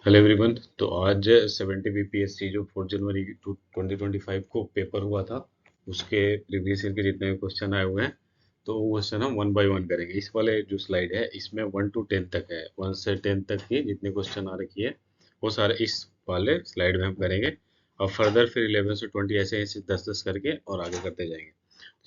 Hello everyone. तो आज 70 BPSC जो 4 जनवरी 2025 को पेपर हुआ था, उसके प्रीवियस ईयर के जितने भी क्वेश्चन आए हुए हैं, तो वो क्वेश्चन हम वन बाय वन करेंगे। इस वाले जो स्लाइड है इसमें 1 to 10 तक है, 1 से 10 तक की जितने क्वेश्चन आ रखी है वो सारे इस वाले स्लाइड में हम करेंगे। और फर्दर फिर 11 से 20 ऐसे ऐसे 10-10 करके और आगे करते जाएंगे।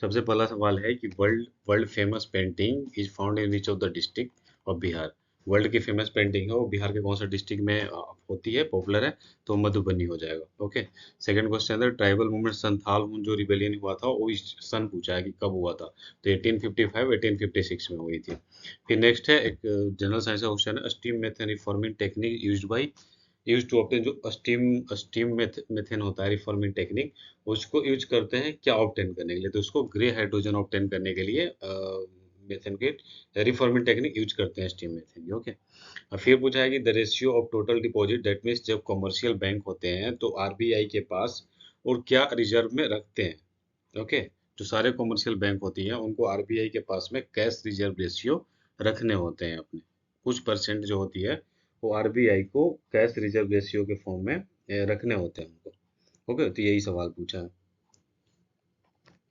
सबसे पहला सवाल है कि world world famous painting is found in which of the district of Bihar. World की फेमस पेंटिंग है वो बिहार के कौन सा डिस्ट्रिक्ट में होती है, पॉपुलर है, तो मधुबनी हो जाएगा। ओके। सेकंड क्वेश्चन है ट्राइबल मूवमेंट संथाल जो रिबेलियन हुआ था वो इस सन पूछा है कि कब हुआ था, तो 1855 1856 में हुई थी। फिर नेक्स्ट है एक जनरल साइंस का क्वेश्चन है steam method reforming technique use to obtain, जो स्टीम मेथन होता है रिफॉर्मिंग टेक्निक, उसको यूज करते हैं क्या ऑब्टेन करने के लिए, तो उसको ग्रे हाइड्रोजन ऑब्टेन करने के लिए मेथन के रिफॉर्मिंग टेक्निक यूज करते हैं स्टीम मेथन की। ओके। और फिर पूछा है कि the ratio of total deposit, that means जब कमर्शियल बैंक होते हैं तो आरबीआई के पास और क्या रिजर्व में रखते हैं। ओके। जो सारे कमर्शियल बैंक होती हैं उनको आरबीआई के पास में कैश रिजर्व रेशियो रखने होते हैं अपने, कुछ परसेंट जो होती है वो आरबीआई को कैश रिजर्व रेशियो के फॉर्म में रखने होते हैं उनको। ओके, तो यही सवाल पूछा है।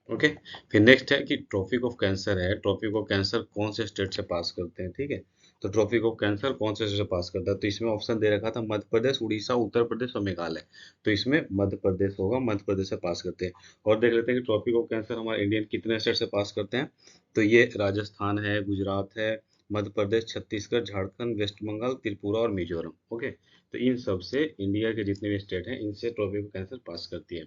ओके। फिर नेक्स्ट है कि ट्रॉपिक ऑफ कैंसर है, ट्रॉपिक ऑफ कैंसर कौन से स्टेट से पास करते हैं। ठीक है, तो ट्रॉपिक ऑफ कैंसर कौन से स्टेट से पास करता है, तो इसमें ऑप्शन दे रखा था मध्य प्रदेश, उड़ीसा, उत्तर प्रदेश और मेघालय। तो इसमें मध्य प्रदेश होगा, मध्य प्रदेश से पास करते हैं। और देख लेते हैं कि ट्रॉपिक ऑफ कैंसर हमारे इंडियन कितने स्टेट से पास करते हैं। तो ये राजस्थान है, गुजरात है, मध्य प्रदेश, छत्तीसगढ़, झारखंड, वेस्ट बंगाल, त्रिपुरा और मिजोरम। ओके। तो इन सब से इंडिया के जितने भी स्टेट हैं इनसे ट्रॉपिक ऑफ कैंसर पास करती है।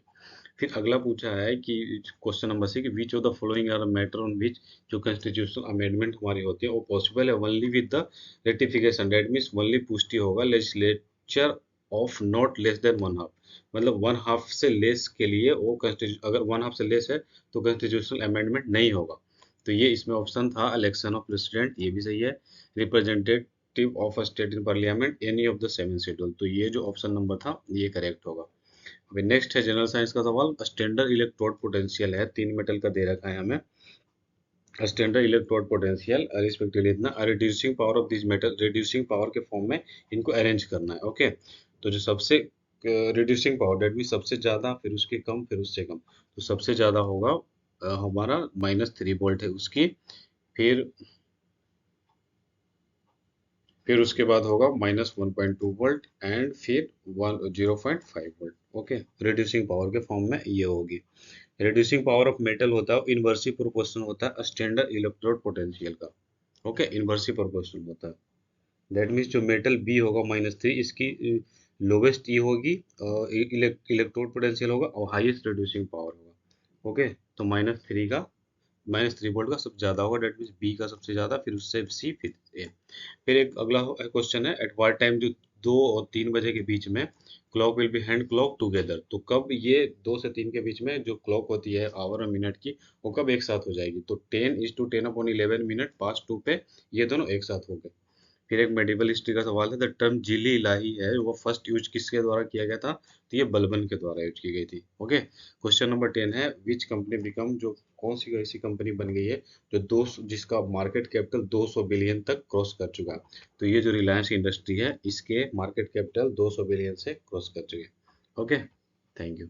फिर अगला पूछा है कि क्वेश्चन नंबर से कि which of the following are matter on which जो कॉन्स्टिट्यूशनल अमेंडमेंट हमारी होती है वो पॉसिबल है only with the ratification, that means only पुष्टि होगा legislature of not less than one half, मतलब वन हाफ से लेस के लिए वो कॉन्स्टिट्यूशन, अगर वन हाफ से लेस है तो कॉन्स्टिट्यूशनल अमेंडमेंट नहीं होगा। तो ये इसमें ऑप्शन था इलेक्शन ऑफ प्रेसिडेंट, ये भी सही है, representative of a state in parliament, any of the seven schedule, तो ये जो ऑप्शन नंबर था ये करेक्ट होगा। अभी नेक्स्ट है जनरल साइंस का सवाल, स्टैंडर्ड इलेक्ट्रोड पोटेंशियल है, 3 मेटल का दे रखा है हमें। स्टैंडर्ड इलेक्ट्रोड पोटेंशियल रिस्पेक्टिवली इतना, reducing power of this metal, reducing power के फॉर्म में इनको अरेंज करना है। ओके। तो जो सबसे रिड्यूसिंग पावर डेट भी सबसे ज्यादा, फिर उसके कम, फिर उससे कम, तो सबसे ज्यादा होगा हमारा -3 वोल्ट है उसकी। फिर फिर उसके बाद होगा -1.2 वोल्ट एंड फिर 0.5 वोल्ट। ओके। रिड्यूसिंग पावर के फॉर्म में ये होगी। रिड्यूसिंग पावर ऑफ मेटल होता है इनवर्सली प्रोपोर्शनल होता है स्टैंडर्ड इलेक्ट्रोड पोटेंशियल का। ओके, इनवर्सली प्रोपोर्शनल होता है। दैट मीन्स जो मेटल बी होगा -3, इसकी लोवेस्ट ये होगी, इलेक्ट्रोड पोटेंशियल होगा और हाईएस्ट रिड्यूसिंग पावर होगा। ओके। तो -3 का, -3 वोल्ट का सबसे ज्यादा होगा, डेट मीन्स बी का सबसे ज्यादा, फिर उससे सी, फिर ए। फिर एक अगला क्वेश्चन है एट व्हाट टाइम, जो 2 और 3 बजे के बीच में clock will be hand clock together, तो कब ये 2 से 3 के बीच में जो क्लॉक होती है आवर और मिनट की, वो कब एक साथ हो जाएगी, तो 10:10/11 मिनट पास 2 पे ये दोनों एक साथ हो गए। फिर एक मेडिवल हिस्ट्री का सवाल है, द टर्म जिली इलाही है वो फर्स्ट यूज किसके द्वारा किया गया था, तो ये बलबन के द्वारा यूज की गई थी। ओके। क्वेश्चन नंबर 10 है विच कंपनी बिकम, जो कौन सी ऐसी कंपनी बन गई है जो जिसका मार्केट कैपिटल 200 बिलियन तक क्रॉस कर चुका है, तो ये जो रिलायंस इंडस्ट्री है इसके मार्केट कैपिटल 200 बिलियन से क्रॉस कर चुके हैं। ओके। Thank you.